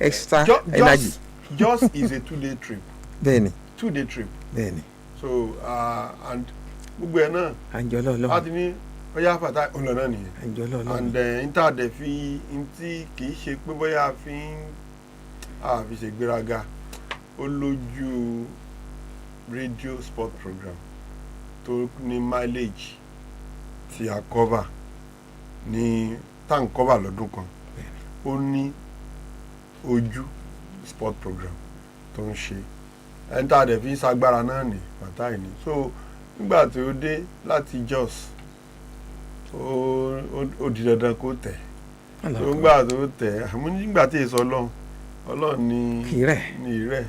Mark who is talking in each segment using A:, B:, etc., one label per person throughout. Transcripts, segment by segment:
A: extra energy.
B: Just is a 2-day trip.
A: Bẹ́ẹ̀ni.
B: 2-day trip.
A: Bẹ́ẹ̀ni.
B: So and gbogbo ẹ̀ náà.
A: Àjọlọ́ Ọlọ́run.
B: Láti ní ọyá Fatai ọ̀nà náà nìyẹn.
A: Àjọlọ́ Ọlọ́run.
B: And intade fi ntí kì í ṣe pé bóyá fi ṣe gbéraga ó lójú radio sport program tó ní mileage tí a cover ní tank cover lọ́dún kan ó ní ojú sport program tó ń ṣe intade fi ṣagbára náà ní Fatai ní so nígbà tí ó dé láti Jos ó di dandan kó tẹ̀ tó nígbà tó tẹ̀ àmú nígbà tí èso Ọlọ́run ní rẹ̀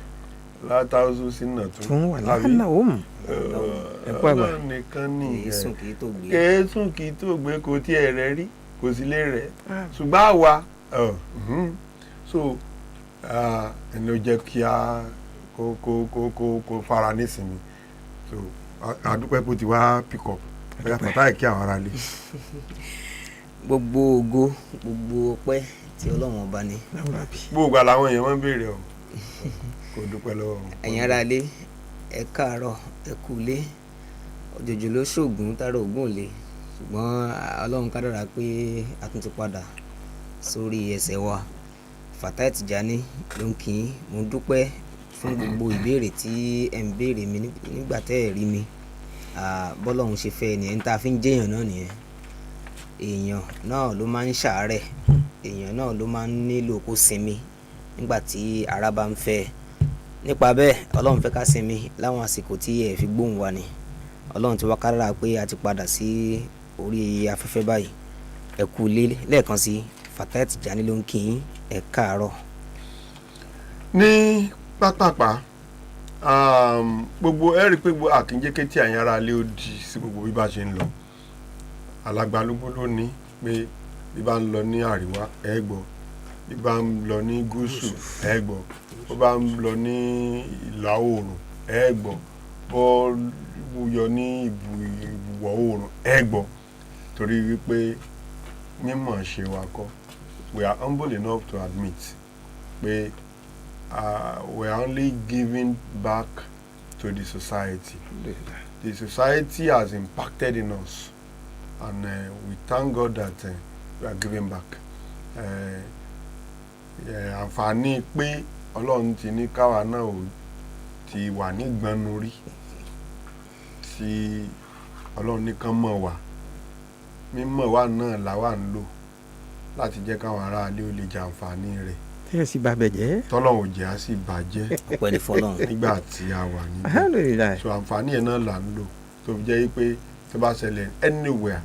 B: látàzú sínú
A: tún wà láhànà òun ẹ̀kọ́ àgbà
B: Ọlọ́run nìkan ní kẹ́ẹ̀sùn kì í tó gbé kò tí ẹ̀ rẹ̀ rí kò sí lè rẹ̀ ṣùgbọ́n àwa so ẹni ó jẹ́ kí a kó fara nísìnyí so àdúpẹ́ kó ti wá pick up bóyá Fatai kí àwọn ará lé.
C: Gbogbo ògo gbogbo ọpẹ́ tí Ọlọ́run ọba ní.
B: Gbogbo àlàwọn èèyàn máa ń béèrè ọ kò dúpẹ́ lọ́wọ́.
C: Ẹ̀yin ará lé ẹ káàárọ̀ ẹ kú lé òjòjò ló ṣògùn tààrà ògùn lé ṣùgbọ́n Ọlọ́run kádàrá pé a tún ti padà sórí ẹsẹ̀ wa. Fatai Tijani ló ń kí yín mo dúpẹ́ fún gbogbo ìbéèrè tí ẹ ń béèrè mi nígbà tẹ́ ẹ rí mi bọ́lọ́run ṣe fẹ́ ni ẹni tá a fi ń jẹ́yàn náà nìyẹn. Èèyàn náà ló máa ń ṣàárẹ̀ èèyàn náà ló máa ń nílò kó sinmi nígbà tí ara bá ń fẹ́ nípa bẹ́ẹ̀ Ọlọ́run fẹ́ ká sinmi láwọn àsìkò tí ẹ fi gbóhùn wa ni Ọlọ́run ti wá kádàrá pé a ti padà sí orí afẹ́fẹ́ báyìí ẹ kú ilé lẹ́ẹ̀kan sí Fatai Tijani ló ń kí yín ẹ káàárọ̀.
B: Ní pápápá gbogbo ẹ rí i pé gbogbo àkínjẹ́kẹ́ tí àyàn ara lé ó di sí gbogbo bí bá ṣe ń lọ alàgbàlúgbó ló ní pé bí bá ń lọ ní àríwá ẹ gbọ́ bí bá ń lọ ní gúúsù ẹ gbọ́ bó bá ń lọ ní ìlà oòrùn ẹ gbọ́ bó yọ ní ìbùwọ̀ oòrùn ẹ gbọ́ torí wípé mímọ̀ ṣe wa kọ́ we are humble enough to admit pé we are only giving back to the society. The society has impacted in us, and we thank God that we are giving back. Àǹfààní pé Ọlọ́run ti ní káwa náà ò ti wà nígbọnú rí tí Ọlọ́run nìkan mọ̀ wá mímọ̀ wá náà làwa ń lò láti jẹ́ káwọn aráalé ó lè jẹ àǹfààní rẹ̀.
A: Tí ẹ sì bá bẹ̀jẹ́.
B: Tọ́lọ́run ò jẹ́ á sì bàjẹ́
C: ọpẹ́ ní fọ́lọ́run
B: nígbà tí a wà níbẹ̀. So àǹfààní ẹ̀ náà là ń lò tó fi jẹ́ pé tó bá ṣẹlẹ̀ anywhere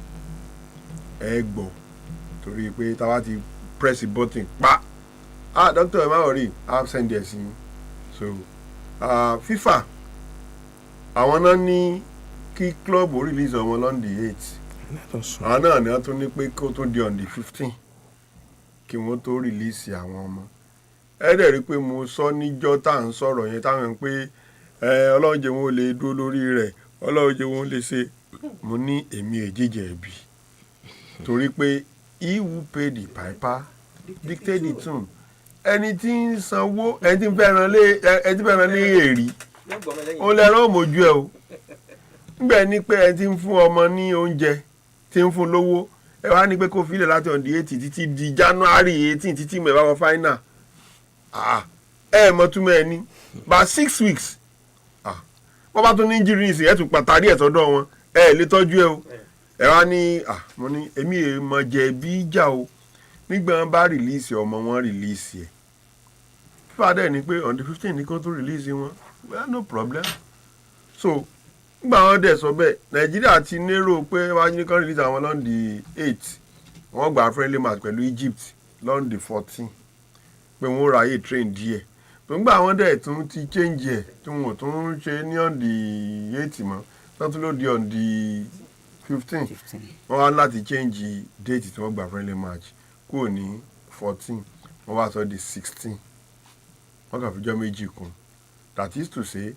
B: ẹ gbọ́ torí pé táwa ti press button pa doctor ẹ má wọrí á send ẹ̀ sí i. So FIFA àwọn náà ní kí club ó release ọmọ on the 8th àwọn náà ni wọ́n tún ní pé kó tún di on the 15th kí wọ́n tó release àwọn ọmọ. Ẹ dẹ̀ rí pé mo sọ níjọ́ tá à ń sọ̀rọ̀ yẹn táwọn ń pé Ọlọ́run jẹ́ wọn ò lè dúró lórí rẹ̀ Ọlọ́run jẹ́ wọn ò lè ṣe mo ní èmi èjìjẹ́ ẹ̀bí torí pé he who pay the piper dictate the tune. Ẹni tí ń sanwó ẹni tí ń fẹ́ràn lé èrì ó lẹ́rọ̀ òmòjú ẹ o nígbà ní pé ẹni tí ń fún ọmọ ní oúnjẹ tí ń fún lówó ẹ wá ní pé kó filẹ̀ láti on the 80 títí di January 18 títí mọ̀ ẹ bá wọ final ẹ mọ̀ túmọ̀ ẹ ní bá 6 weeks wọ́n bá tún ní injury ní ìsìn ẹ̀ tún pàtàkì ẹ̀ sọ́dọ̀ wọn ẹ lè tọ́jú ẹ o ẹ wá ní mo ní èmi èèmọ̀ jẹ̀bi ìjà o nígbà wọn bá release ọmọ wọn release ẹ̀ fífàdé ni pé on the 15 ní kó tún release wọn well no problem so nígbà wọn dẹ̀ sọ bẹ́ẹ̀ Nàìjíríà ti nérò pé wọ́n á ní kó release àwọn on the 8 wọ́n gba friendly match pẹ̀lú Egypt on the 14 pé wọ́n ráyè train díẹ̀ nígbà wọn dẹ̀ tún ti change ẹ̀ tí wọn ò tún ṣe ní on the 8 mọ́ tó tún ló di on the 15 wọ́n wá láti change date tí wọ́n gba friendly match kúrò ní 14 wọ́n wá sọ di 16 wọ́n kàn fi jọ́ méjì kún that is to say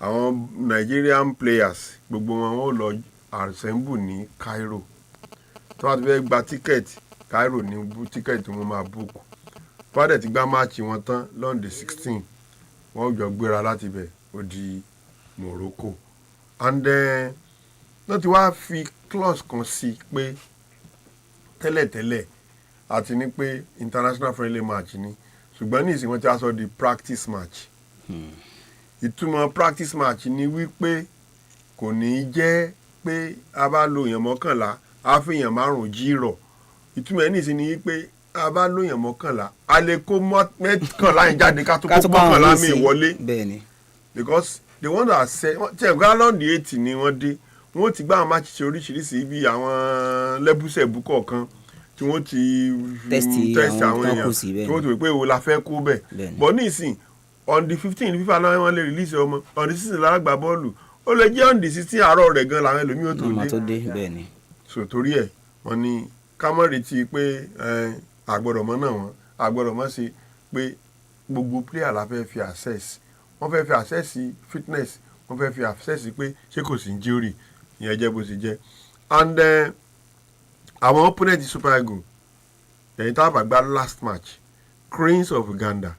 B: àwọn Nigerian players gbogbo wọn ó lọ assemble ní Cairo tó wá ti fẹ́ gba ticket Cairo ní ticket tí wọ́n máa book fàdẹ̀ ti gbá máàcì wọn tán lọ́ndẹ̀ 16 wọ́n jọ gbéra láti bẹ̀ ó di Morocco and wọ́n ti wá fi clause kan sí pé tẹ́lẹ̀tẹ́lẹ̀ àti ní pé international friendly match ni ṣùgbọ́n ní ìsìn wọn ti wá sọ di practice match ìtumọ̀ practice match ni wípé kò ní í jẹ́ pé a bá lo èèyàn mọ́kànlá a fi èèyàn márùn-ún jírọ̀ ìtumọ̀ ẹ̀ ní ìsìn ni wípé a bá lo èèyàn mọ́kànlá a lè kó mọ́kànlá yẹn jáde ká tó kó mọ́kànlá mi wọlé because the one that say tí ẹ̀gbọ́n lọ́ndì 80 ni wọ́n dé wọ́n ti gbá àwọn máàcì ṣe oríṣiríṣi bí àwọn lẹ́bùsẹ̀bù kọ̀ọ̀kan tí wọ́n ti tẹ́sì àwọn èèyàn tí wọ́n ti wí pé wo la fẹ́ kó bẹ̀ but ní ìsìn on the 15 FIFA náà wọ́n lè release ọmọ on the 16 lára gbà bọ́ọ̀lù ó lè jẹ́ on the 16 àárọ̀ rẹ̀ gan làwọn ẹlòmíì ó tó dé so torí ẹ̀ wọ́n ní ká mọ̀ retí pé àgbọ̀dọ̀ mọ́ náà wọ́n àgbọ̀dọ̀ mọ́ sí pé gbogbo player la fẹ́ fi access wọ́n fẹ́ fi access fitness wọ́n fẹ́ fi access pé ṣé kò sí injury ìyẹn jẹ́ bó ṣe jẹ́ and àwọn opponent Super Eagles ẹ̀yìn tá a bá gbá last match Cranes of Uganda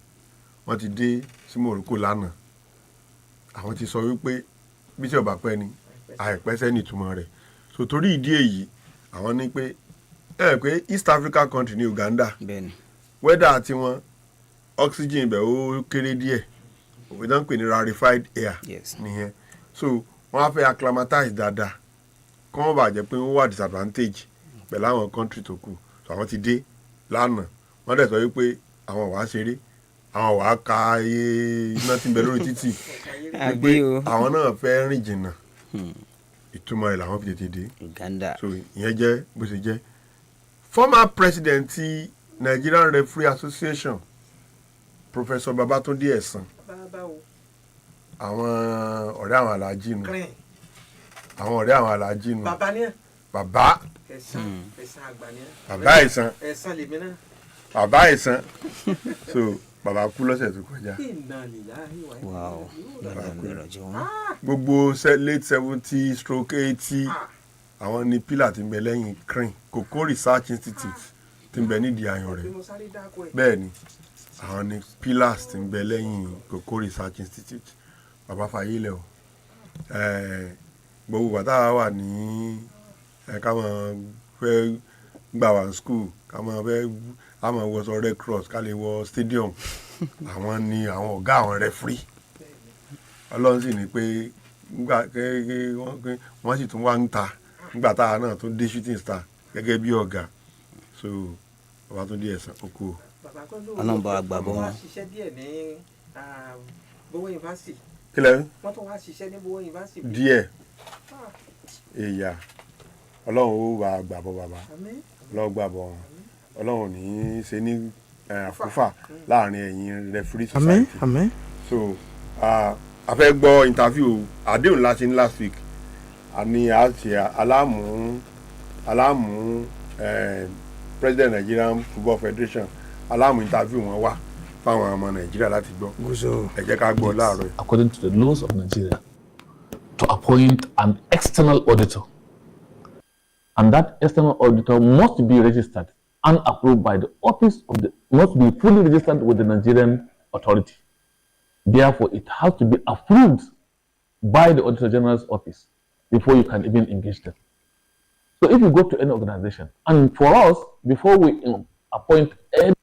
B: wọ́n ti dé sí Morocco lánàá àwọn ti sọ wípé bí tí ọba pẹ́ ni àìpẹ́ sẹ́ni ìtumọ̀ rẹ̀ so torí ìdí èyí àwọn ní pé pé East Africa country ní Uganda weather tiwọn oxygen ibẹ̀ ó kéré díẹ̀ òwe náà ń pè ní rarefied air nìyẹn so wọ́n á fẹ́ acclimatize dáadáa kọ́ wọ́n bàjẹ́ pé wọ́n wà disadvantage pẹ̀lú àwọn country tó kù so àwọn ti dé lánàá wọ́n dẹ̀ sọ wípé àwọn wàá ṣeré àwọn wàá ka iye iná tí ń bẹ lórí títì pé àwọn náà fẹ́ rìn jìnnà ìtumọ̀ rẹ̀ làwọn fi tètè dé so ìyẹn jẹ́ bó ṣe jẹ́ former president ti Nigerian Referee Association Professor Babatunde Ẹ̀sán àwọn ọ̀rẹ́ àwọn aláàjì nù àwọn ọ̀rẹ́ àwọn aláàjì nù bàbá Ẹ̀sán so bàbá kú lọ́sẹ̀ tó kọjá gbogbo late 70/80 àwọn ní pílà tí ń bẹ lẹ́yìn CRIN Koko Research Institute tí ń bẹ nídìí ayọ̀ rẹ̀ bẹ́ẹ̀ ni àwọn ní pillars tí ń bẹ lẹ́yìn Koko Research Institute bàbá fayilẹ̀ o gbogbo bàtà wà ní káwọn fẹ́ gbà wá school káwọn fẹ́ àmọ́ wọ́sọ Red Cross ká lè wọ stadium àwọn ni àwọn ọ̀gá àwọn referee ọlọ́run sì ní pé wọ́n sì tún wá ń ta nígbà táwa náà tún dé shooting star gẹ́gẹ́ bí ọ̀gá so bàbá tó dé Ẹ̀sán ó kú o.
C: ọlọ́run bá gbà bọ́ wọn.
D: wọ́n ṣiṣẹ́ díẹ̀ ní Bowó University.
B: kílẹ̀
D: wọ́n tún wá ṣiṣẹ́ ní Bowó University.
B: díẹ̀ èèyà ọlọ́run ó wà gbà bọ́ bàbá ọlọ́run gbà bọ́ wọn ọlọ́run ní í ṣe ní àfúfà láàrin ẹ̀yin referee society so a fẹ́ gbọ́ interview àdéhùn láti ní last week àní àti aláàmú president Nigerian Football Federation aláàmú interview wọn wá fáwọn ọmọ Nàìjíríà láti gbọ́ ẹ jẹ́ ká gbọ́ láàárọ̀.
E: According to the laws of Nigeria, to appoint an external auditor, and that external auditor must be registered and approved by the office of must be fully registered with the Nigerian authority. Therefore, it has to be approved by the Auditor General's office before you can even engage them. So if you go to any organization, and for us, before we appoint any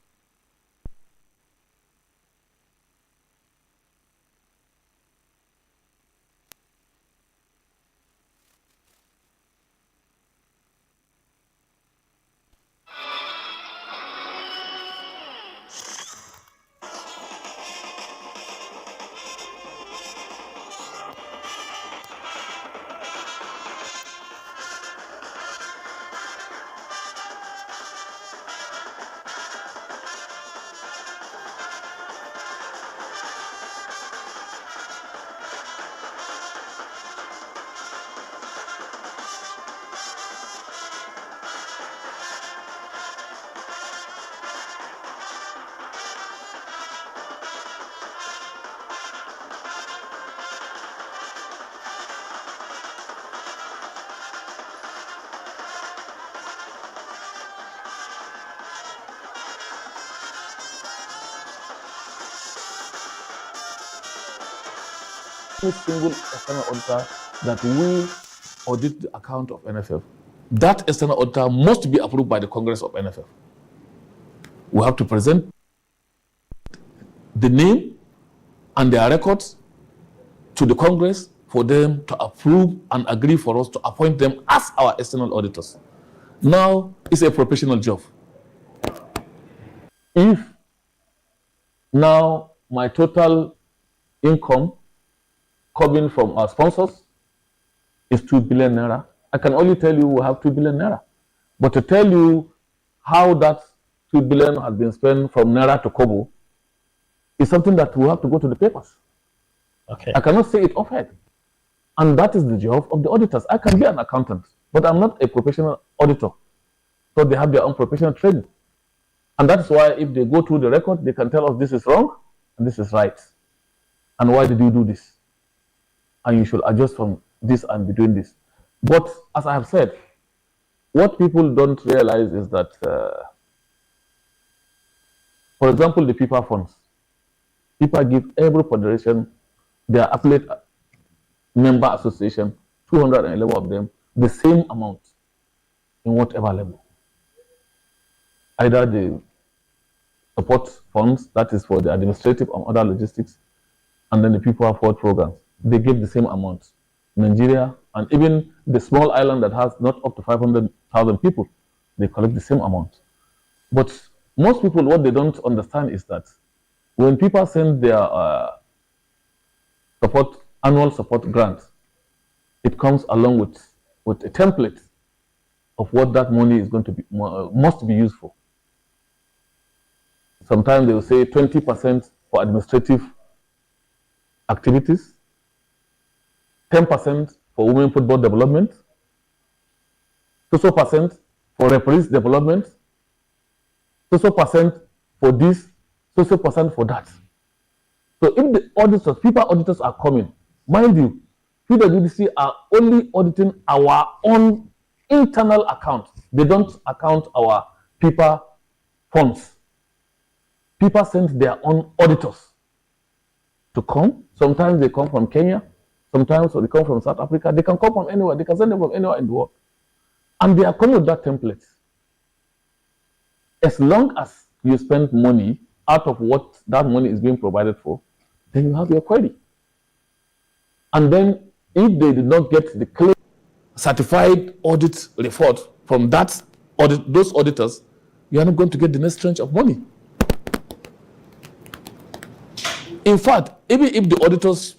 E: Every single external auditor that will audit the account of NFF, that external auditor must be approved by the Congress of NFF. We have to present the name and their records to the Congress for them to approve and agree for us to appoint them as our external auditors. Now, it's a professional job. If now my total income coming from our sponsors is 2 billion naira, I can only tell you we have 2 billion naira. But to tell you how that 2 billion has been spent from naira to kobo is something that we have to go to the papers.
F: Okay.
E: I cannot say it offhand. And that is the job of the auditors. I can be an accountant, but I'm not a professional auditor. So they have their own professional training. And that's why if they go through the record, they can tell us this is wrong and this is right. And why did you do this? And you should adjust from this and be doing this. But as I have said, what people don't realize is that, for example, the FIFA funds. FIFA give every federation, their athlete member association, 211 of them, the same amount in whatever level. Either the support funds, that is for the administrative and other logistics, and then the people afford programs. They give the same amount. Nigeria, and even the small island that has not up to 500,000 people, they collect the same amount. But most people, what they don't understand is that when people send their annual support grant, it comes along with a template of what that money is going to be, must be used for. Sometimes they will say 20% for administrative activities, 10% for women football development, 2% for referees development, 2% for this, 2% for that. So if the auditors, FIFA auditors are coming, mind you, PwC are only auditing our own internal account. They don't account our FIFA funds. FIFA send their own auditors to come. Sometimes they come from Kenya. Sometimes they come from South Africa. They can come from anywhere. They can send them from anywhere in the world. And they are coming with that template. As long as you spend money out of what that money is being provided for, then you have your query. And then if they did not get the clear certified audit report from that those auditors, you are not going to get the next tranche of money. In fact, even if the auditors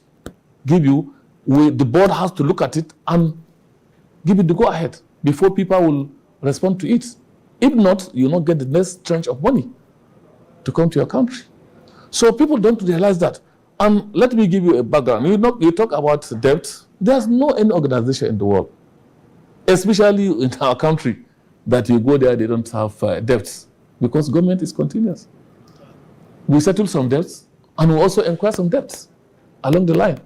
E: give you, the board has to look at it and give it the go-ahead before people will respond to it. If not, you will not get the next tranche of money to come to your country. So people don't realize that. And let me give you a background. You talk about debt. There's no any organization in the world, especially in our country, that you go there, they don't have debts, because government is continuous. We settle some debts, and we also incur some debts along the line.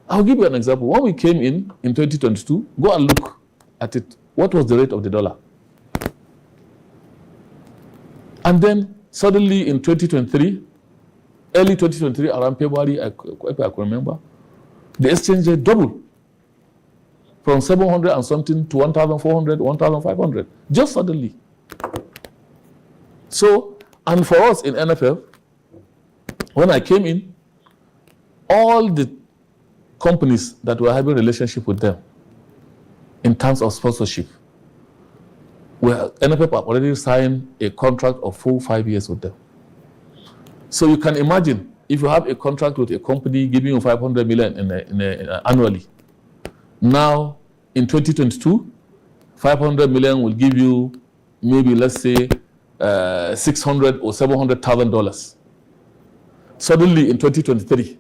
E: I'll give you an example. When we came in 2022, go and look at it. What was the rate of the dollar? And then suddenly in 2023, early 2023, around February, if I can remember, the exchange rate doubled from 700 and something to 1,400, 1,500, just suddenly. So, and for us in NFF, when I came in, all the companies that were having a relationship with them in terms of sponsorship, NFF have already signed a contract of 4-5 years with them. So you can imagine if you have a contract with a company giving you 500 million annually. Now in 2022, 500 million will give you maybe, let's say, $600,000 or $700,000. Suddenly in 2023,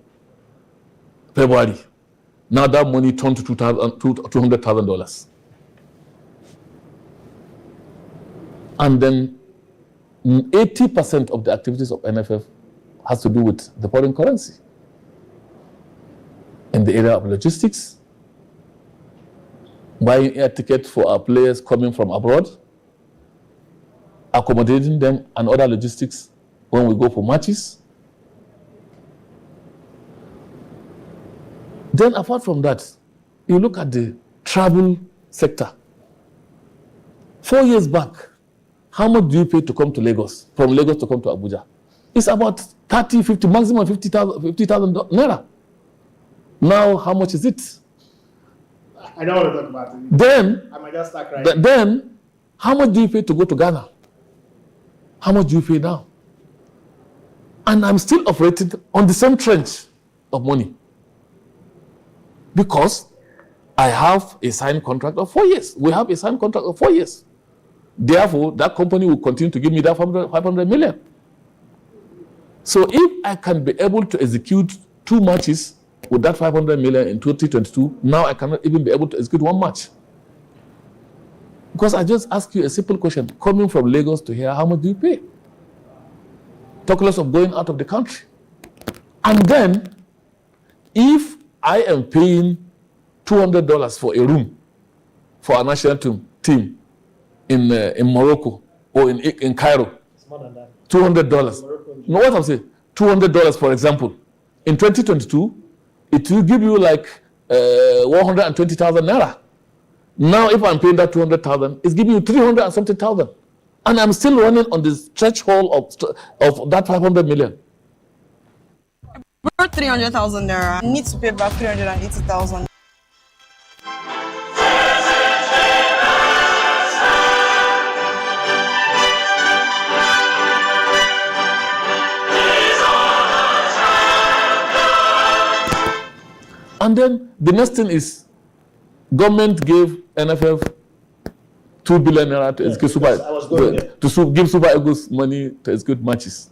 E: February, now that money turned to $200,000. And then 80% of the activities of NFF has to do with the foreign currency in the area of logistics, buying air tickets for our players coming from abroad, accommodating them, and other logistics when we go for matches. Then apart from that, you look at the travel sector. 4 years back, how much do you pay to come to Lagos, from Lagos to come to Abuja? It's about 30, 50, maximum 50,000 naira. Now, how much is it?
F: I don't want to talk about it.
E: Then,
F: I might just start crying.
E: then, how much do you pay to go to Ghana? How much do you pay now? And I'm still operating on the same trench of money. Because I have a signed contract of 4 years. We have a signed contract of 4 years. Therefore, that company will continue to give me that 500 million. So if I can be able to execute 2 matches with that 500 million in 2022, now I cannot even be able to execute 1 match. Because I just ask you a simple question. Coming from Lagos to here, how much do you pay? Talk less of going out of the country. And then, if I am paying $200 for a room for a national team in Morocco or in Cairo,
F: It's more than that.
E: $200. No, what I'm saying, $200, for example, in 2022, it will give you like 120,000 naira. Now, if I'm paying that 200,000, it's giving you 300 and something thousand. And I'm still running on the threshold of that 500 million.
G: Borrow 300,000 naira. I need to pay back 380,000.
E: And then the next thing is, government gave NFF 2 billion naira to execute give Super Eagles money to execute matches.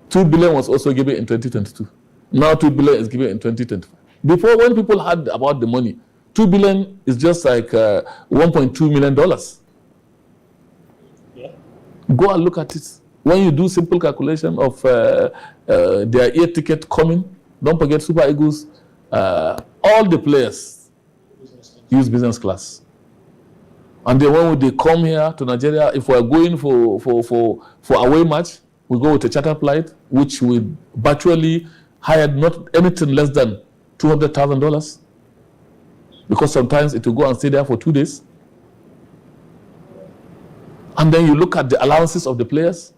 E: 2 billion was also given in 2022. Now 2 billion is given in 2025. Before, when people heard about the money, 2 billion is just like $1.2 million.
F: Yeah.
E: Go and look at it. When you do simple calculation of their air ticket coming, don't forget Super Eagles, all the players use business class. And then when they come here to Nigeria, if we're going for away match, we go with a charter flight, which we virtually hired not anything less than $200,000. Because sometimes it will go and stay there for 2 days. And then you look at the allowances of the players,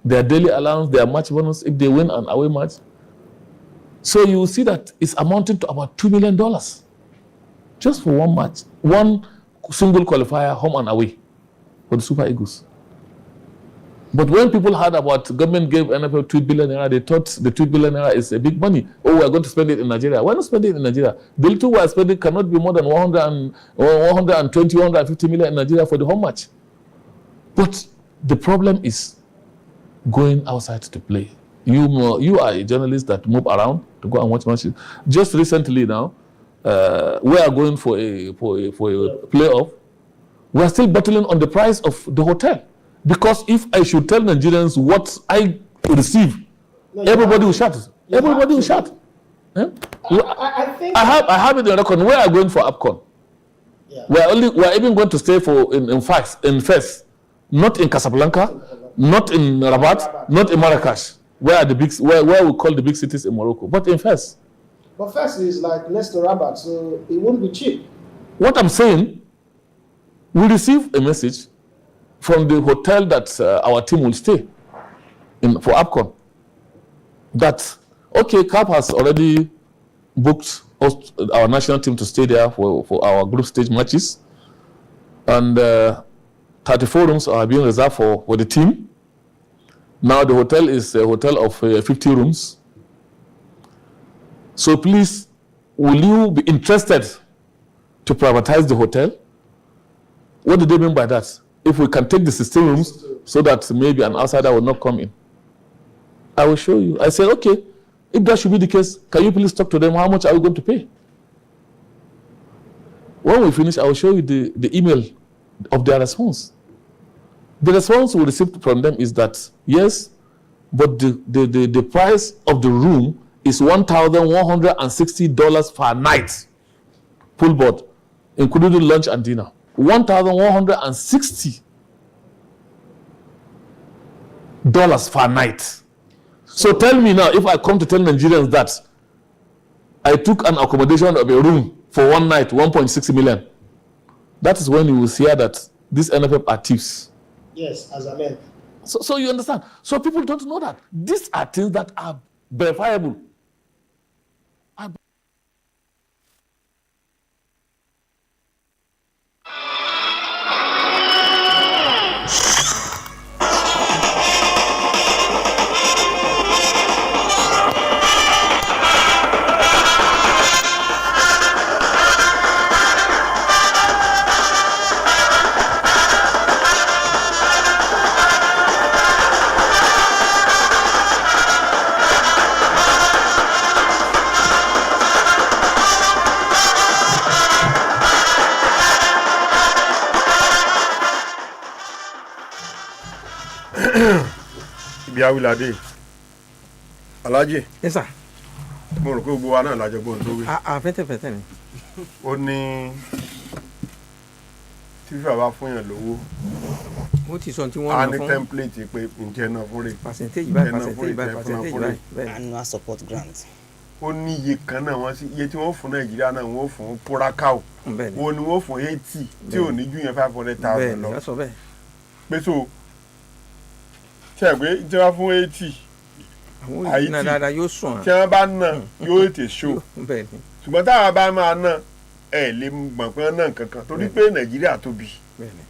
E: their daily allowance, their match bonus, if they win an away match. So you will see that it's amounting to about $2 million just for 1 match, 1 single qualifier, home and away for the Super Eagles. But when people heard about government gave NFL 2 billion naira, they thought the 2 billion naira is a big money. Oh, we are going to spend it in Nigeria. Why not spend it in Nigeria? The little we are spending cannot be more than 120, 150 million in Nigeria for the home match. But the problem is going outside to play. You are a journalist that move around to go and watch matches. Just recently now, we are going for a playoff. We are still battling on the price of the hotel. Because if I should tell Nigerians what I receive, everybody will shout. Everybody will shout. Eh?
F: I think
E: I have it in record. We are going for AFCON.
F: Yeah.
E: We are even going to stay in Fes, not in Casablanca, not in Rabat, not in Marrakesh. Where we call the big cities in Morocco, but in Fes.
F: But Fes is like next to Rabat, so it won't be cheap.
E: What I'm saying, we receive a message from the hotel that our team will stay in for AFCON. That, okay, CAF has already booked our national team to stay there for our group stage matches. And 34 rooms are being reserved for the team. Now the hotel is a hotel of 50 rooms. So please, will you be interested to privatize the hotel? What do they mean by that? If we can take the 16 rooms so that maybe an outsider will not come in. I will show you. I said, okay, if that should be the case, can you please talk to them? How much are we going to pay? When we finish, I will show you the email of their response. The response we received from them is that, yes, but the price of the room is $1,160 per night, full board, including lunch and dinner. $1,160 per night. So tell me now, if I come to tell Nigerians that I took an accommodation of a room for one night, 1.6 million. That is when you will hear that these NFF are thieves.
F: Yes, as a man.
E: So you understand. So people don't know that. These are things that are verifiable.
B: ibi awilade Alhaji.
A: Yes sir.
B: Mo rò pé gbogbo wa náà lájọ gbọ́n tó wí.
A: Fẹ́tẹ̀fẹ́tẹ̀ ni.
B: Ó ní tí fífà bá fún yàn lówó.
A: Mo ti sọ tí wọ́n
B: a
A: ná
B: ní
A: fún.
B: template pé ǹjẹ́ náà fún rè.
A: Percentage báyìí.
C: Annual support grant.
B: Ó ní iye kan náà wọ́n sí iye tí wọ́n fún Nàìjíríà náà wọ́n fún Púrákáò. Wọ́n ní wọ́n fún 80 tí ò ní ju yẹn 500,000
A: bẹ́ẹ̀
B: lọ.
A: ni sọ bẹ́ẹ̀.
B: Pé so ṣe pé tí wọ́n fún 80
A: àwọn òyìnbó dáadáa yóò sùn.
B: tí wọ́n bá ná yóò tè ṣó.
A: Bẹ́ẹ̀ ni.
B: Ṣùgbọ́n táwa bá máa ná ẹ̀ lè gbọ̀n pé náà kankan torí pé Nàìjíríà tóbi.
A: Bẹ́ẹ̀ ni.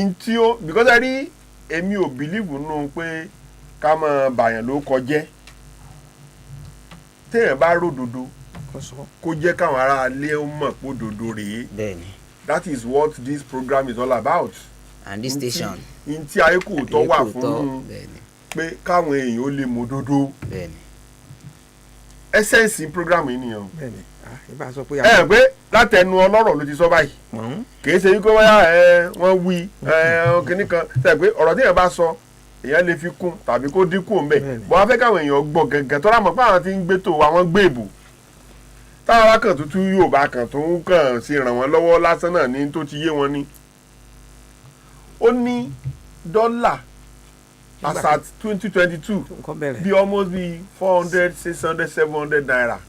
B: Ntí ó because ẹ rí èmi ò bìlíìfù nù pé ká máa bàyàn ló kọjẹ́ téèyàn bá ródodo kó jẹ́ káwọn ará ilé ó mọ̀ pé òdodo rèé.
C: Bẹ́ẹ̀ni.
B: That is what this program is all about.
C: And this station.
B: Ntí Ayekooto wà fún pé káwọn èèyàn ó lè mọ òdodo.
C: Bẹ́ẹ̀ni.
B: Essence program yìí nìyẹn.
A: Bẹ́ẹ̀ni. Ìbá sọ pé.
B: Ẹ pé látẹnu ọlọ́rọ̀ ló ti sọ báyìí. Kìí ṣe wípé wọ́n wí kínní kan ṣe pé ọ̀rọ̀ tí èèyàn bá sọ èèyàn lè fi kún tàbí kó dínkù ńbẹ bọ́n á fẹ́ káwọn èèyàn gbọ́ gẹ́gẹ́ tó rámọ̀ pé àwọn tí ń gbé tó àwọn gbé èbò táwọn arákàn tuntun Yorùbá kan tó ń kàn sí ràn wọ́n lọ́wọ́ lásán náà ní tó ti yé wọn ní. Ó ní dọ́là as at 2022 bí almost bí 400 600 700 naira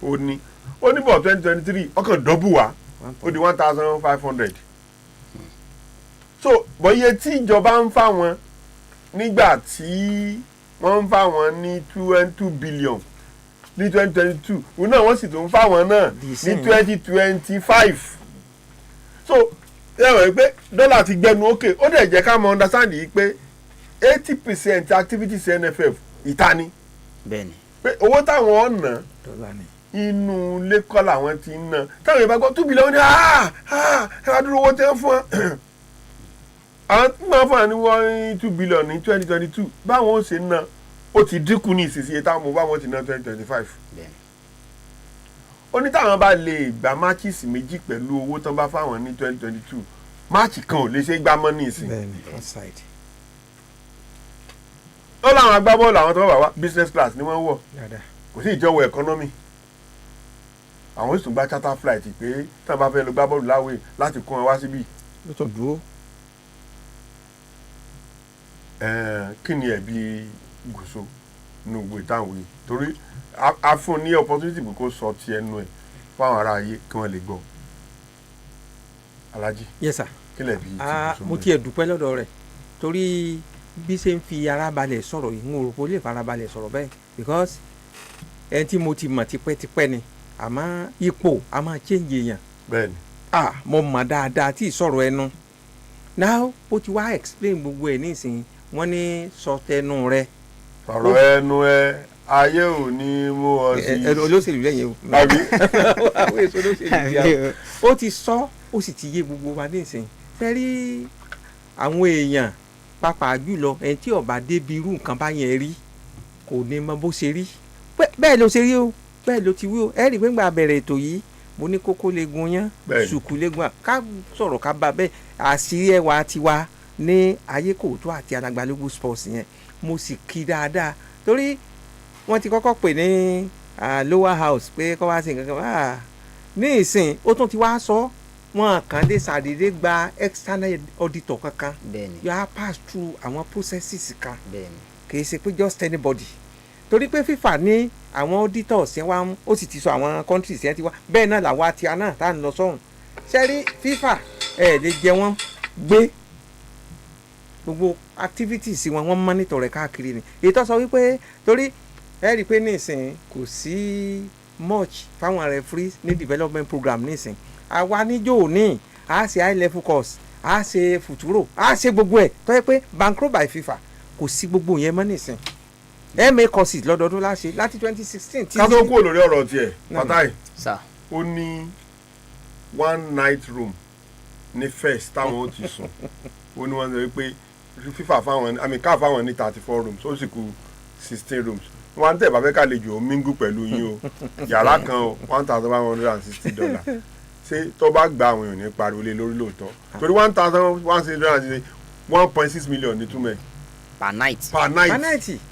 B: ó ní bọ̀ 2023 ọkàn dọ́bù wá ó di 1,500. So bọ́yẹ tí ìjọba ń fà wọ́n nígbà tí wọ́n ń fà wọ́n ní 2 billion ní 2022 òun náà wọ́n sì tún ń fà wọ́n náà ní 2025. So ẹ wọ̀ pé dọ́là ti gbẹnu òkè ó dẹ̀ jẹ́ ká mọ understand yìí pé 80% activities NFF ìta ni.
C: Bẹ́ẹ̀ni.
B: Pé owó táwọn ọ̀nà inú ilé kọ́ làwọn ti ń ná táwọn ìbá gbọ́ 2 billion ní ẹ wá dúró owó tẹ́ ń fún wọn. Àwọn tí wọ́n fún wa ní wọ́n 2 billion ní 2022 báwọn ó ṣe ń ná ó ti dínkù ní ìsinsìnyí táwọn mo báwọn ti ná 2025. Ó ní táwọn bá lè gba máàkìsì méjì pẹ̀lú owó tán bá fáwọn ní 2022 máàkì kan ò lè ṣe gbá mọ́ ní ìsìn. Ó láwọn agbábọ́ọ̀lù àwọn tó bá wá business class ni wọ́n wọ̀ kò sí ìjọwọ́ economy. Àwọn oṣù gba charter flight pé tí wọ́n bá fẹ́ lọ gbá bọ́ọ̀lù láwẹ̀ láti kún wọn wá síbí.
A: Ó tó dúró.
B: Kí ni ẹ̀bi Gùsù nínú gbogbo ìtàwọn yìí torí a fún ní opportunity pé kó sọ ti ẹnu ẹ̀ fún àwọn ará ayé kí wọ́n lè gbọ́. Alhaji.
A: Yes sir.
B: Kí lẹ̀ bí Gùsù.
A: Mo tiẹ̀ dúpẹ́ lọ́dọ̀ rẹ̀ torí bí ṣe ń fi ara balẹ̀ sọ̀rọ̀ yìí mo rò pé ó lè fara balẹ̀ sọ̀rọ̀ bẹ́ẹ̀ because ẹni tí mo ti mọ̀ tipẹ́tipẹ́ ni àmọ́ ipò a máa change èèyàn.
B: Bẹ́ẹ̀ni.
A: Mo mọ̀ dáadáa tí ìsọ̀rọ̀ ẹnu now ó ti wá explain gbogbo ẹ̀ nísìnyí wọ́n ní sọ tẹnu rẹ̀.
B: Sọ̀rọ̀ ẹnu ẹ ayé ò ní mú ọ sí.
A: Olóṣèlú lẹ́yìn o.
B: Àbí.
A: Àwọn èso olóṣèlú yà ó ti sọ ó sì ti yé gbogbo wa nísìnyí fẹ́ rí àwọn èèyàn pàápàá jùlọ ẹni tí ó bá débi irú nǹkan bá yẹn rí kò ní mọ bó ṣe rí bẹ́ẹ̀ ló ṣe rí o bẹ́ẹ̀ ló ti wí o ẹ rí i pé ńgbà bẹ̀rẹ̀ ètò yìí mo ní kókó lè gun yán sùkú lè gun ká sọ̀rọ̀ ká bá bẹ́ẹ̀ àṣírí ẹwà tiwa ní Ayekooto àti Alàgbàlógún sports yẹn mo sì kí dáadáa torí wọ́n ti kọ́kọ́ pè ní lower house pé kọ́ wá sí nǹkan kan ní ìsìn ó tún ti wá sọ wọn kàn lè ṣàdédé gba external auditor kankan you have pass through àwọn processes kan kì í ṣe pé just anybody torí pé FIFA ní àwọn auditors yẹn wá ó sì ti sọ àwọn countries yẹn ti wá bẹ́ẹ̀ náà làwọn àti àná tá à ń lọ sọ́hùn ṣẹ́rí FIFA lè jẹ wọ́n gbé gbogbo activities wọ́n monitor rẹ̀ káàkiri ni èyí tó sọ wípé torí ẹ rí i pé nísìnyí kò sí much fáwọn referees ní development program nísìnyí àwa níjó ní a ṣe high level course a ṣe futuro a ṣe gbogbo ẹ̀ tó yẹ pé bankroll by FIFA kò sí gbogbo yẹn mọ́ nísìnyí ma courses lọ́dọọdún láṣẹ láti 2016.
B: ká tó kúrò lórí ọ̀rọ̀ tiẹ̀ Fatai
C: sir
B: ó ní one night room ní first táwọn ó ti sùn ó ní wọ́n sọ pé FIFA fáwọn ká fáwọn ní 34 rooms ó sì kù 16 rooms wọ́n á tẹ̀ bá fẹ́ ká lè jò ó mingle pẹ̀lú yín o yàrá kan o $1,160 ṣé tó bá gba àwọn èèyàn ní pariwo lé lórí lóòótọ́ torí $1,160 1.6 million ní túmẹ̀
C: per night.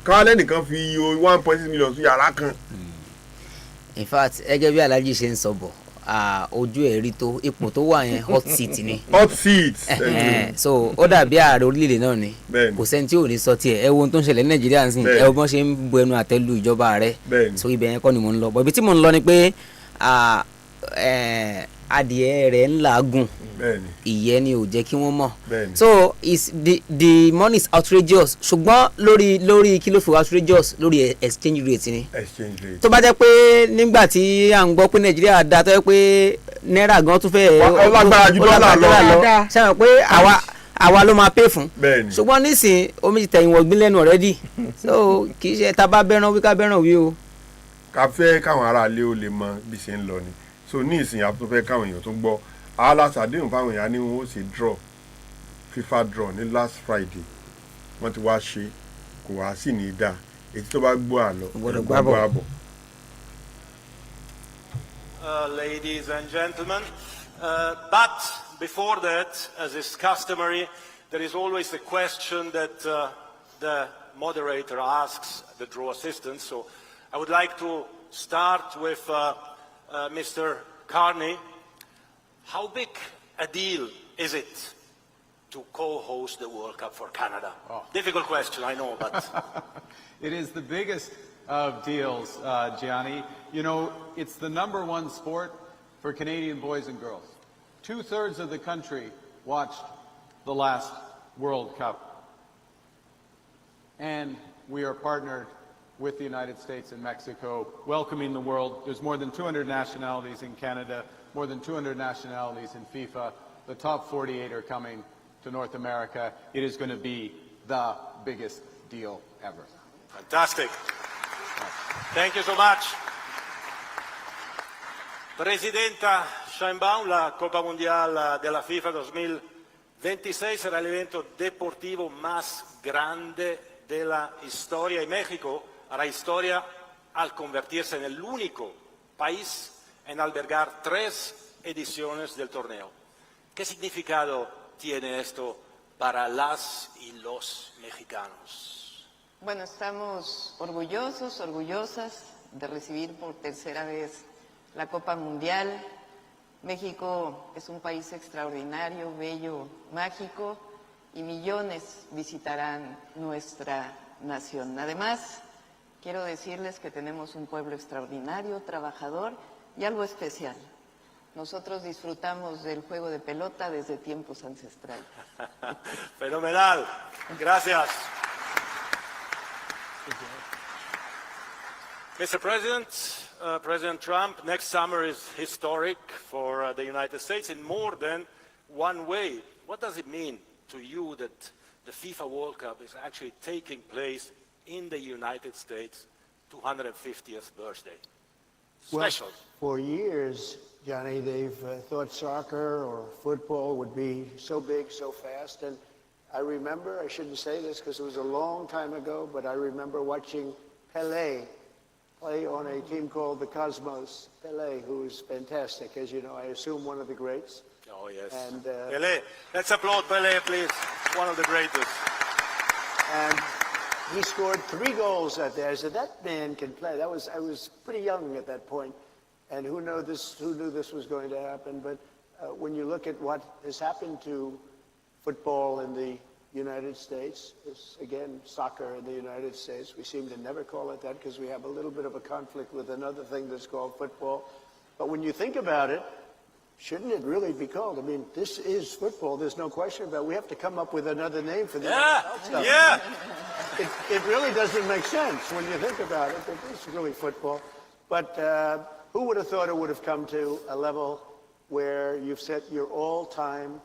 B: káwálẹ́ nìkan fi iye 1.6 million sí yàrá kan.
C: in fact ẹgẹ bí Alhaji ṣe ń sọ bọ̀ ojú ẹ̀ rí tó ipò tó wà yẹn hot seat ni.
B: hot seat.
C: so ó dàbí ààrẹ orílẹ̀-èdè náà ni kò sẹ́ni tí ò ní sọ tiẹ̀ ẹ wo ohun tó ń ṣẹlẹ̀ ní Nàìjíríà ń sìn ẹ wo bọ́n ṣe ń bu ẹnu àtẹ́ lu ìjọba rẹ̀ so ibẹ̀ yẹn kọ́ ni mò ń lọ bọ̀ ibi tí mò ń lọ ni pé adìẹ rẹ̀ ń làágùn ìyẹn ni ò jẹ́ kí wọ́n mọ̀ so the money is outrageous ṣùgbọ́n lórí kí ló fi outrageous lórí exchange rate ni tó bá jẹ́ pé nígbà tí à ń gbọ́ pé Nàìjíríà da tó yẹ pé náírà gan tún fẹ́
B: ọlágbára ju dọ́là lọ
C: ṣe mọ̀ pé àwa ló máa pay fún ṣùgbọ́n nísìn omi ti tẹ̀yìn wọ̀gbìn lẹ́nu already so kì í ṣe tá a bá bẹ́ràn wí ká bẹ́ràn wí o.
B: ká fẹ́ káwọn aráalé ó lè mọ bí ṣe ń lọ ni so ní ìsìn àti tó fẹ́ káwọn èèyàn tó gbọ́ alásàdéhùn fáwọn èèyàn ní wọn ó ṣe draw FIFA draw ní last Friday wọ́n ti wá ṣe kò wá sí ní dáa èyí tó bá gbọ́ àlọ́ gbọ́ àbọ̀.
H: Ladies and gentlemen, but before that, as is customary, there is always the question that the moderator asks the draw assistant. So I would like to start with Mr. Carney. How big a deal is it to co-host the World Cup for Canada? Oh. Difficult question, I know, but...
I: It is the biggest of deals, Gianni. You know, it's the #1 sport for Canadian boys and girls. 2/3 of the country watched the last World Cup. And we are partnered with the United States and Mexico, welcoming the world. There's more than 200 nationalities in Canada, more than 200 nationalities in FIFA. The top 48 are coming to North America. It is going to be the biggest deal ever.
H: Fantastic. Thank you so much. Presidenta Sheinbaum, la Copa Mundial de la FIFA 2026 será el evento deportivo más grande de la historia y México hará historia al convertirse en el único país en albergar 3 ediciones del torneo. ¿Qué significado tiene esto para las y los mexicanos?
J: Bueno, estamos orgullosos, orgullosas de recibir por tercera vez la Copa Mundial. México es un país extraordinario, bello, mágico y millones visitarán nuestra nación. Además, quiero decirles que tenemos un pueblo extraordinario, trabajador y algo especial. Nosotros disfrutamos del juego de pelota desde tiempos ancestrales.
H: Fenomenal. Gracias. Mr. President, President Trump, next summer is historic for the United States in more than one way. What does it mean to you that the FIFA World Cup is actually taking place in the United States 250th birthday? Special.
K: Well, for years, Johnny, they've thought soccer or football would be so big, so fast. And I remember, I shouldn't say this because it was a long time ago, but I remember watching Pelé play on a team called the Cosmos. Pelé, who is fantastic, as you know, I assume one of the greats.
H: Oh, yes.
K: And,
H: Pelé. Let's applaud Pelé, please. One of the greatest.
K: And he scored 3 goals that day. I said, that man can play. I was pretty young at that point, and who knew this was going to happen? But when you look at what has happened to football in the United States. It's, again, soccer in the United States. We seem to never call it that because we have a little bit of a conflict with another thing that's called football. But when you think about it, shouldn't it really be called? I mean, this is football. There's no question about it. We have to come up with another name for this.
H: Yeah.
K: It really doesn't make sense when you think about it. It's really football. But who would have thought it would have come to a level where you've set your all-time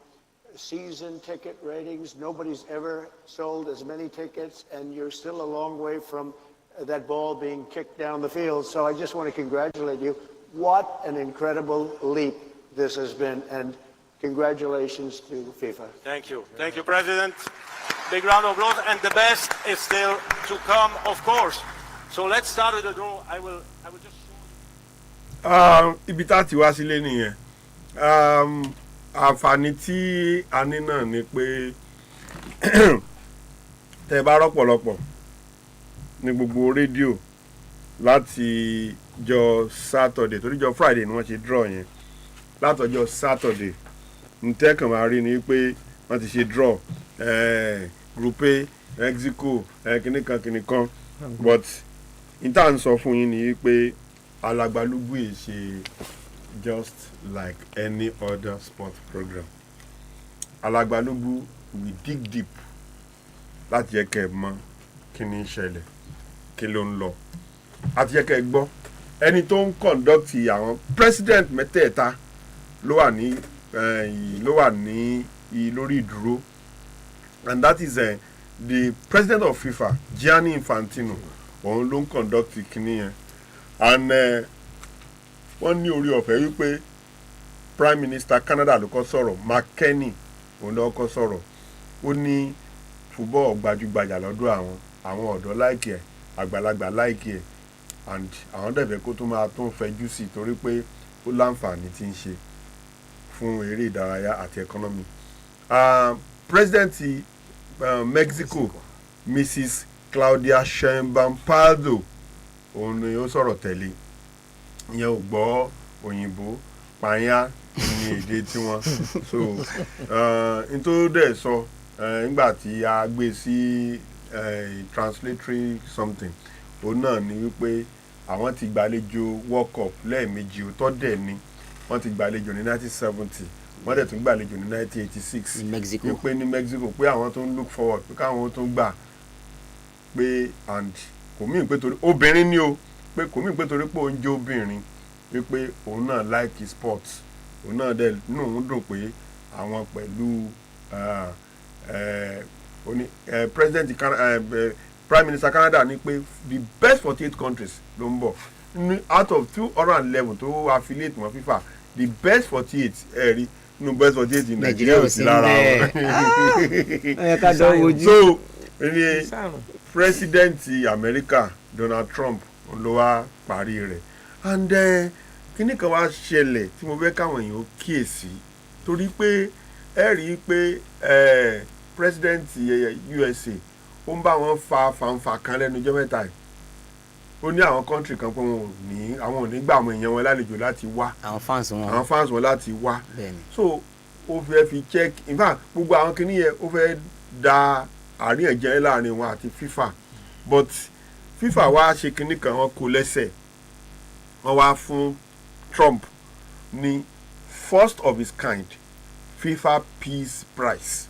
K: season ticket ratings? Nobody's ever sold as many tickets, and you're still a long way from that ball being kicked down the field. So I just want to congratulate you. What an incredible leap this has been, and congratulations to FIFA.
H: Thank you. Thank you, President. Big round of applause, and the best is still to come, of course. So let's start with the draw. I will just show you.
B: Ibi tá ti wá sílé nìyẹn. Àǹfààní tí a ní náà ni pé tẹ́ bá rọ́pọ̀lọpọ̀ ní gbogbo rédíò láti jọ Saturday torí jọ Friday ni wọ́n ṣe draw yẹn. Látọjọ́ Saturday ntẹ́kàn máa rí ni pé wọ́n ti ṣe draw Group A Mexico kìnìkan but ìta ń sọ fún yín ni pé Alagbalúgbú yìí ṣe just like any other sport program. Alagbalúgbú we dig deep láti yẹ kẹ́ mọ̀ kí ni ń ṣẹlẹ̀ kí ló ń lọ àti yẹ kẹ́ gbọ́ ẹni tó ń conduct àwọn president mẹ́tẹ̀ẹ̀ta ló wà ní lórí ìdúró, and that is the president of FIFA Gianni Infantino òun ló ń conduct kìíní yẹn, and wọ́n ní orí ọ̀fẹ́ wípé prime minister Canada ló kọ́ sọ̀rọ̀ McKenny òun ló kọ́ sọ̀rọ̀ ó ní football gbajúgbajà lọ́dọ̀ àwọn ọ̀dọ́ láìkì ẹ̀ àgbàlagbà láìkì ẹ̀, and àwọn dẹ̀fẹ̀ kó tó máa tún fẹjú sí torí pé ó láǹfààní tí ń ṣe fún eré ìdárayá àti economy. President Mexico Mrs. Claudia Sheinbaum Pardo òun ni ó sọ̀rọ̀ tẹ̀lé, ìyẹn ò gbọ́ òyìnbó pààyàn ní èdè tiwọn, so nítorí dẹ̀ sọ nígbà tí a gbé sí translatory something òun náà ni wípé àwọn ti gbàlejò World Cup lẹ́ẹ̀mejì òótọ́ dẹ̀ ni wọ́n ti gbàlejò ní 1970 wọ́n dẹ̀ tún gbàlejò ní 1986
C: Mexico
B: wípé ní Mexico pé àwọn tó ń look forward pé káwọn tó ń gbà pé, and kò mí pé torí obìnrin ni o, pé kò mí pé torí pé òun jẹ́ obìnrin wípé òun náà like sports, òun náà dẹ̀ nínú òun dùn pé àwọn pẹ̀lú president prime minister Canada ní pé the best 48 countries ló ń bọ̀ out of 211 tó affiliate wọn FIFA, the best 48 ẹ̀rí nínú best 48 in Nigeria ò sí lára wọn. So ní president America Donald Trump ló wá parí rẹ̀, and kíní kan wá ṣẹlẹ̀ tí mo fẹ́ káwọn èèyàn kíyèsí torí pé ẹ rí i pé president USA ó ń bá wọn fa fanfa kan lẹ́nu ọjọ́ mẹ́ta yìí, ó ní àwọn country kan pé àwọn ò ní gbà àwọn èèyàn wọn lálejò láti wá, àwọn fans wọn láti wá, so ó fẹ́ fi check, in fact gbogbo àwọn kìíní yẹn ó fẹ́ da àríyànjiyàn láàrin wọn àti FIFA, but FIFA wá ṣe kìíní kan wọn kò lẹ́sẹ̀, wọ́n wá fún Trump ní first of his kind FIFA Peace Prize.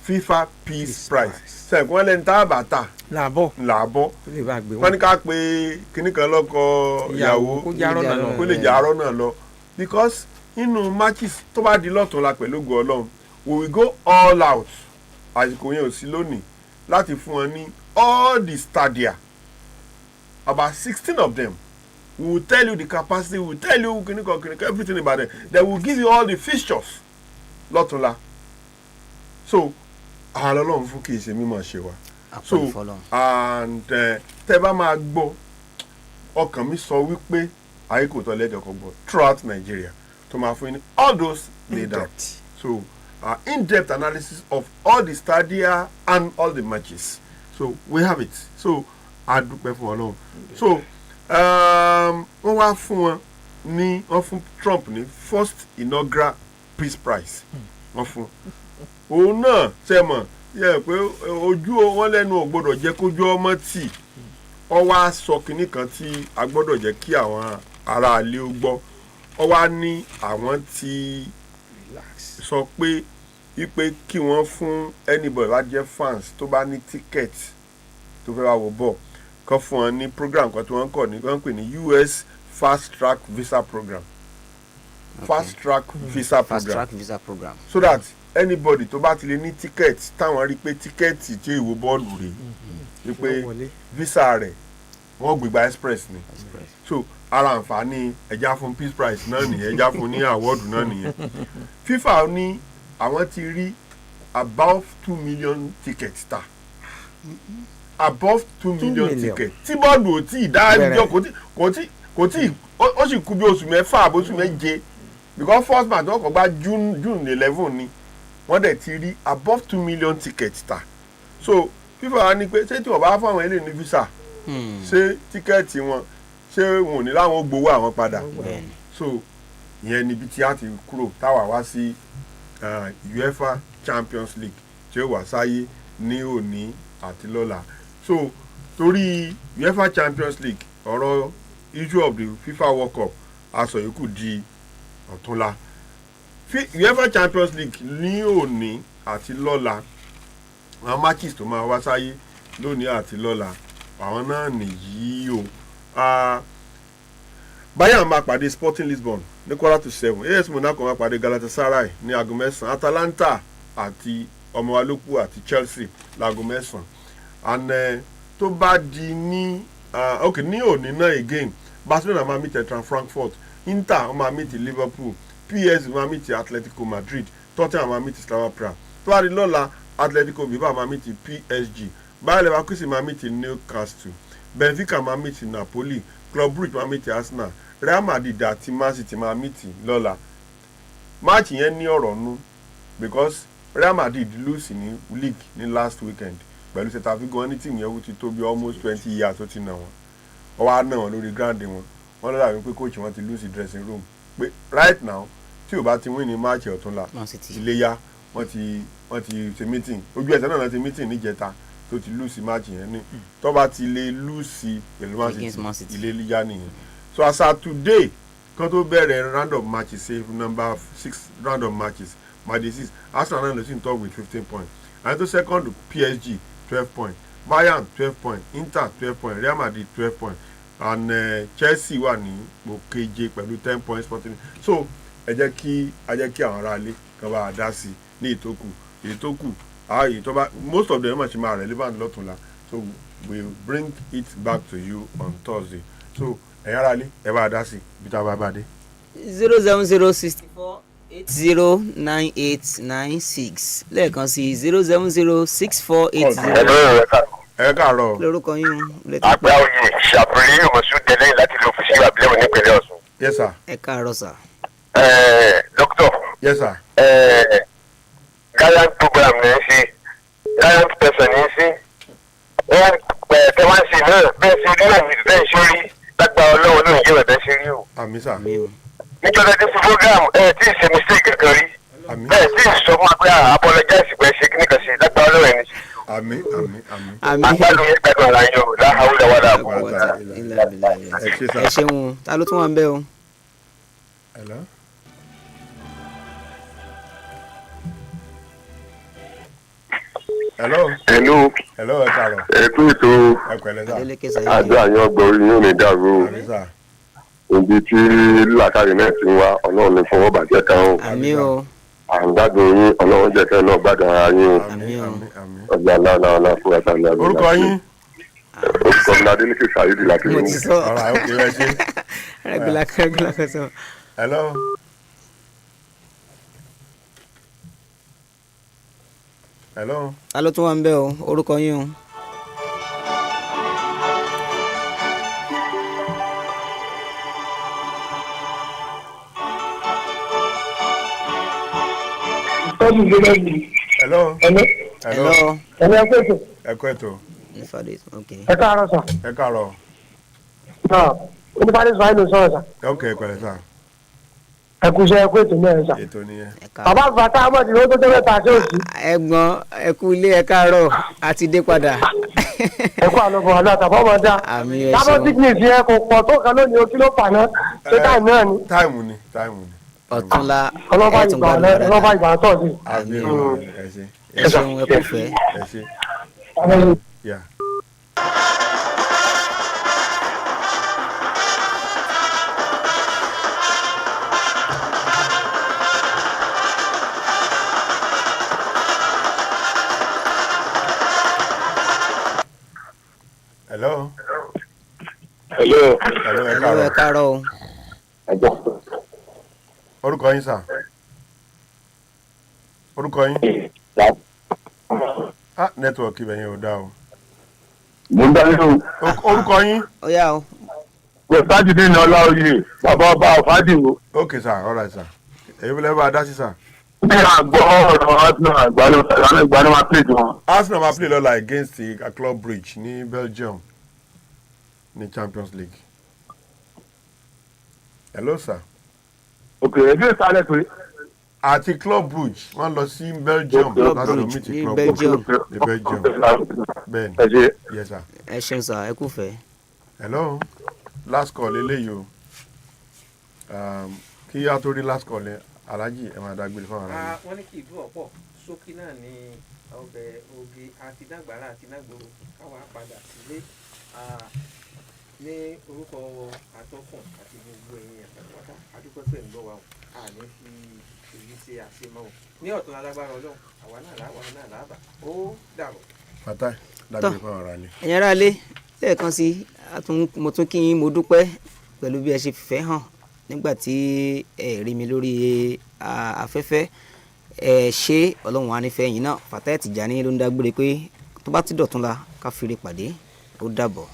B: FIFA Peace Prize sẹ́yìn wọ́n lẹ́ni tá a bá ta làbọ̀ wọ́n ní ká pé kíní kan lọ́kọ ìyàwó kó lè jà arọ́ náà lọ, because nínú matches tó bá di lọ́tún la pẹ̀lú ògo Ọlọ́run we will go all out àsìkò yẹn ò sí lónìí láti fún wọn ní all the stadia, about 16 of them. We will tell you the capacity, we will tell you everything about it. They will give you all the fixtures lọ́túnla. So àwọn Ọlọ́run fún kì í ṣe mímọ̀ ṣe wa. So and tẹ́ bá máa gbọ́ ọkàn mi sọ wípé Ayekooto lẹ́jọ̀kọ̀ gbọ́ throughout Nigeria to máa fún yín all those laid out. So in-depth analysis of all the stadia and all the matches. So we have it. So a dúpẹ́ fún Ọlọ́run. So wọ́n wá fún wọn ní wọ́n fún Trump ní first inaugural peace prize wọ́n fún òun náà ṣe mọ̀ yẹ pé ojú wọn lẹ́nu ò gbọ́dọ̀ jẹ́ kójú ọmọ tì ọ wá sọ kinní kan tí a gbọ́dọ̀ jẹ́ kí àwọn aráalé ó gbọ́ ọ wá ní àwọn tí sọ pé wípé kí wọ́n fún anybody wá jẹ́ fans tó bá ní ticket tó fẹ́ wá wò bọ̀ kọ́ fún wọn ní program kan tí wọ́n kọ̀ ní wọ́n pè ní US fast track visa program. Fast track visa program so that anybody tó bá ti lè ní ticket táwọn rí pé ticket tí ìwò bọ́ọ̀lù rèé wípé visa rẹ̀ wọ́n gbégbá express ni so ara àǹfààní ẹja fún peace prize náà nìyẹn ẹja fún ní award náà nìyẹn FIFA ní àwọn ti rí above 2 million tickets ta above 2 million tickets tí bọ́ọ̀lù ò tí ì dá ẹjọ́ kò tí ó sì kú bí oṣù mẹ́fà àbóṣù méje because first match wọn kò gba June 11 ni wọ́n dẹ̀ ti rí above 2 million tickets ta so FIFA wa ní pé ṣé tí wọ́n bá fáwọn eléyìí ní visa ṣé tíkẹ́ẹ̀tì wọn ṣé wọn ò ní láwọn gbowó àwọn padà so ìyẹn níbi tí a ti kúrò táwa wá sí UEFA Champions League tí ó wà sáyé ní òní àti lọ́la so torí UEFA Champions League ọ̀rọ̀ issue of the FIFA World Cup aṣọ yòókù di ọ̀túnla UEFA Champions League ní òní àti lọ́la àwọn matches tó máa wá sáyé lónìí àti lọ́la àwọn náà nìyí o Bayern máa pàdé Sporting Lisbon ní 7:15 AS Monaco máa pàdé Galatasaray ní aago 9 Atalanta àti ọmọwalókù àti Chelsea láago 9 and tó bá di ní ní òní náà again Barcelona máa meet Eintracht Frankfurt Inter máa meet Liverpool PSG máa meet Atletico Madrid Tottenham máa meet Slavia Prague tó bá di lọ́la Atletico Bilbao máa meet PSG Bayer Leverkusen máa meet Newcastle Benfica máa meet Napoli Club Brugge máa meet Arsenal Real Madrid àti Man City máa meet lọ́la match yẹn ní ọ̀rọ̀ nú because Real Madrid lose ní league ní last weekend pẹ̀lú Celta Vigo ní tíìmù yẹn ti tó bí almost 20 years tó ti nà wọ́n wá ná wọn lórí ground wọn wọ́n lọ́dà wípé coach wọn ti lose dressing room pé right now tí ò bá ti win ní match ọ̀túnla iléyá wọ́n ti ṣe meeting ojú ẹsẹ̀ náà ti meeting níjẹta tó ti lose match yẹn ní tó bá ti lè lose pẹ̀lú Man City ilé yá nìyẹn so as at today kan tó bẹ̀rẹ̀ round of matches say number 6 round of matches match 6 Arsenal náà lọ sí top with 15 points and to second PSG 12 points Bayern 12 points Inter 12 points Real Madrid 12 points and Chelsea wà ní ipò keje pẹ̀lú 10 points Sporting so ẹ jẹ́ kí àwọn aráalé kan bá a dá sí ní ìtókù ààyè tó bá most of them máa ṣe máa relevant lọ́tùnla so we bring it back to you on Thursday so ẹ̀yin aráalé ẹ bá a dá sí bí tá a bá dé.
C: 07064809896 lẹ́ẹ̀kan sí 0706480.
B: ẹ káàárọ̀.
C: lórúkọ yín.
L: àgbà oyè ṣàfihàn ìmọ̀sùn tẹ́lẹ̀ láti lo fi sí àbílẹ̀wò nípínlẹ̀ Ọ̀ṣun.
B: yes sir.
C: ẹ káàárọ̀ sir.
L: doctor.
B: yes sir.
L: guidance program ní í sí guidance person ní í sí tẹ́wọ́n sí náà bẹ́ẹ̀ sí rí àmì bẹ́ẹ̀ ṣe rí lágbà ọlọ́run ló ń jẹ́ bẹ́ẹ̀ ṣe rí o.
B: àmì sà.
L: níjọba tí fún program tí ì ṣe mistake kankan rí bẹ́ẹ̀ tí ì sọ fún wa pé apologize pé ṣe kíní kan ṣe lágbà ọlọ́run ẹni ṣe.
B: àmín.
L: agbádùn yẹn gbẹdùn ara yín o láhàúlẹ̀ wàdà kù.
C: ẹ ṣeun ta ló tún wà ń bẹ̀ o.
B: hello ẹ káàárọ̀.
L: ẹ kú ètò àdúrà yín ọgbọ orí yín ò ní dàrú o ibi tí làkàrí náà ti ń wá ọlọ́run ní fọwọ́ bàjẹ́ kan o.
C: àmín o.
L: à ń gbádùn yín ọlọ́run jẹ́ kẹ́ náà gbádùn ara yín o.
C: àmín o.
L: ọjà aláàlá fún ẹ̀ka ní abẹ́lá.
B: orúkọ yín.
L: orúkọ mi ládé ní kí sàyídì láti rí.
C: mo ti sọ
B: ọ̀rọ̀ àwọn òkè rẹ̀ ṣe.
C: regular kan sọ.
B: hello. hello.
C: ta ló tún wà ń bẹ̀ o orúkọ yín o.
B: hello. ẹ kú ètò.
M: ẹ káàárọ̀ sà.
B: ẹ káàárọ̀.
M: náà onífàdé sọ àìlò sọ̀rọ̀ sà.
B: ok pẹ̀lẹ́ sà.
M: ẹ kú iṣẹ́ ẹ kú ètò mẹ́rin sà.
B: ètò nìyẹn.
M: bàbá àgbàtà amọ̀dì ló tó tẹ́ mẹ́ta sí òsì.
C: ẹ̀gbọ́n ẹ kú ilé ẹ káàárọ̀ àti dé padà.
M: ẹ kú àlọ́bọ̀ àná àtàbọ̀ ọmọ dá.
C: àmì ẹ
M: tábọ̀
C: ṣeun.
M: sickness yẹn kò pọ̀ tó kan lónìí o kí ló fà náà ṣé táìmù náà ni.
B: táìmù ni.
C: ọ̀túnla
M: ọlọ́ba
C: ẹ tún gbádùn dáadáa.
M: ọlọ́ba ìgbà tọ̀ sí.
B: àmì
C: ẹ ṣeun ẹ kú fẹ́.
B: ẹ ṣe. Yeah. Hello.
L: Hello.
C: Hello, ẹ káàárọ̀ o.
B: Orúkọ yín sà. Orúkọ yín. Nẹ́tíwọ̀kì ibẹ̀ yẹn ò dáa o.
L: Mo ń dáná o.
B: Orúkọ yín.
C: Ó yá o.
L: Wẹ̀sájì ní Ọláoyè, bàbá ọba Ọ̀fádìwò.
B: Okay sir, all right sir. Èyí bí lẹ́bàá dá sí sir.
L: Bí àgbọ̀ ọ̀rọ̀ Arsenal àgbàdo máa play wọn.
B: Arsenal máa play lọ́la against the Club Bridge ní Belgium ní Champions League. Hello sir.
L: Okay, ẹgbẹ́ ìsàlẹ̀ pé.
B: Àti Club Bridge wọ́n lọ sí Belgium láti lọ meet
C: ní
B: Club
C: Belgium.
B: ní Belgium. Bẹ́ẹ̀ni.
L: Ẹ ṣe.
B: Yes sir.
C: ẹ ṣeun sà ẹ kú fẹ́.
B: Hello, last call eléyìí o. Kí á tó rí last call ẹ Alhaji ẹ máa dágbére fún àwọn ará.
A: wọ́n ní kí ìlú ọ̀pọ̀ ṣókí náà ní ọbẹ̀ oge àti dàgbàrà àti dàgbòrò káwá padà sílé ní orúkọ atọ́kùn àti gbogbo ẹ̀yìn àtàkùnwátá adúpẹ́ pẹ̀ ń gbọ́ wa o àní fi èyí ṣe àṣemọ́ o ní ọ̀tún alágbára ọlọ́run àwa náà láwa náà láàbà ó dàbọ̀.
B: Fatai dágbére fún àwọn ará ni.
C: ẹ̀yin ará ilé lẹ́ẹ̀kan sí mo tún kí yín mo dúpẹ́ pẹ̀lú bí ẹ ṣe fìfẹ́ hàn nígbà tí ẹ rí mi lórí afẹ́fẹ́ ẹ ṣe ọlọ́run á nífẹ̀ẹ́ yín náà Fatai Tijani ló ń dágbére pé tó bá ti dọ̀tún la ká fìrè pàdé ó dàbọ̀.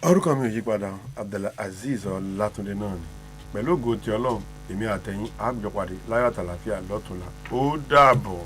B: Orúkọ mi ò yí padà Abdulaziz Ọlátúndé náà ni pẹ̀lú ògo ti Ọlọ́run èmi àtẹ̀yìn àgbẹ̀pàdé láyọ̀ àtàlàfíà lọ́tùnla ó dàbọ̀.